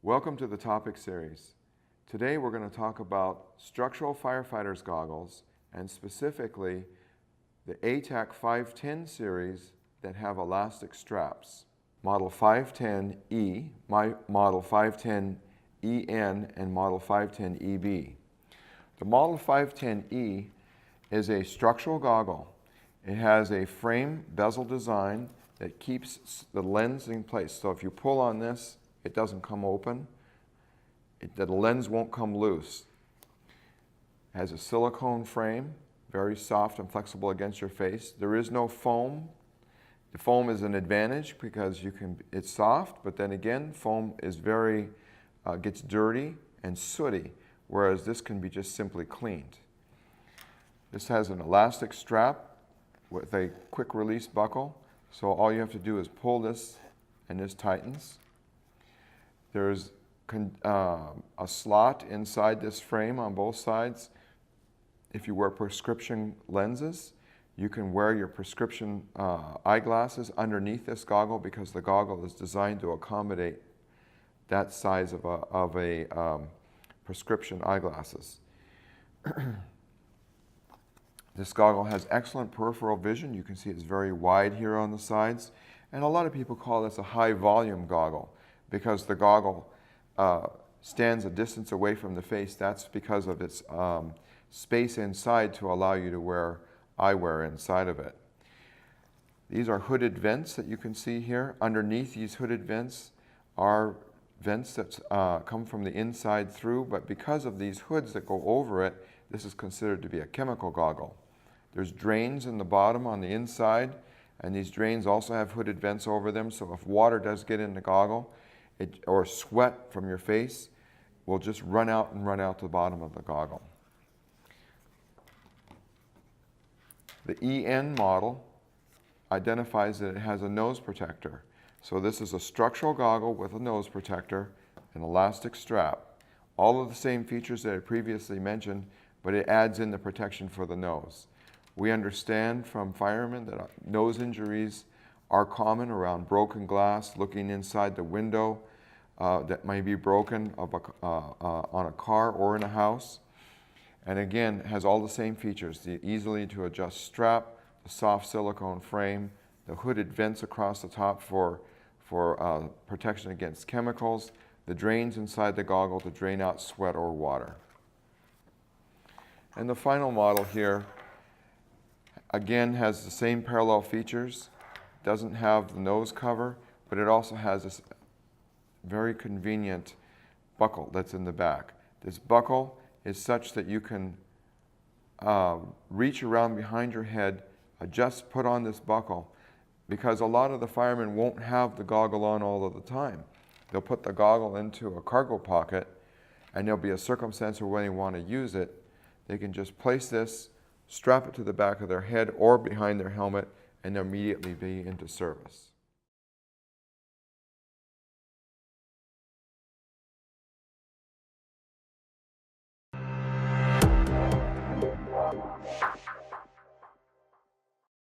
Welcome to the topic series. Today we're going to talk about structural firefighters goggles and specifically the A-TAC 510 series that have elastic straps. Model 510E, Model 510EN, and Model 510EB. The Model 510E is a structural goggle. It has a frame bezel design that keeps the lens in place. So if you pull on this, it doesn't come open. The lens won't come loose. It has a silicone frame, very soft and flexible against your face. There is no foam. The foam is an advantage because it's soft, but then again, foam is gets dirty and sooty, whereas this can be just simply cleaned. This has an elastic strap with a quick release buckle. So all you have to do is pull this and this tightens. There's a slot inside this frame on both sides. If you wear prescription lenses, you can wear your prescription eyeglasses underneath this goggle because the goggle is designed to accommodate that size of a prescription eyeglasses. This goggle has excellent peripheral vision. You can see it's very wide here on the sides. And a lot of people call this a high volume goggle because the goggle stands a distance away from the face. That's because of its space inside to allow you to wear eyewear inside of it. These are hooded vents that you can see here. Underneath these hooded vents are vents that come from the inside through, but because of these hoods that go over it, this is considered to be a chemical goggle. There's drains in the bottom on the inside, and these drains also have hooded vents over them, so if water does get in the goggle, or sweat from your face, will just run out the bottom of the goggle. The EN model identifies that it has a nose protector. So this is a structural goggle with a nose protector, an elastic strap. All of the same features that I previously mentioned, but it adds in the protection for the nose. We understand from firemen that nose injuries are common around broken glass, looking inside the window that may be broken on a car or in a house. And again, it has all the same features: the easily to adjust strap, the soft silicone frame, the hooded vents across the top for protection against chemicals, the drains inside the goggle to drain out sweat or water. And the final model here, again, has the same parallel features. Doesn't have the nose cover, but it also has this very convenient buckle that's in the back. This buckle is such that you can reach around behind your head, put on this buckle, because a lot of the firemen won't have the goggle on all of the time. They'll put the goggle into a cargo pocket, and there'll be a circumstance where when they want to use it, they can just place this, strap it to the back of their head or behind their helmet, and immediately be into service.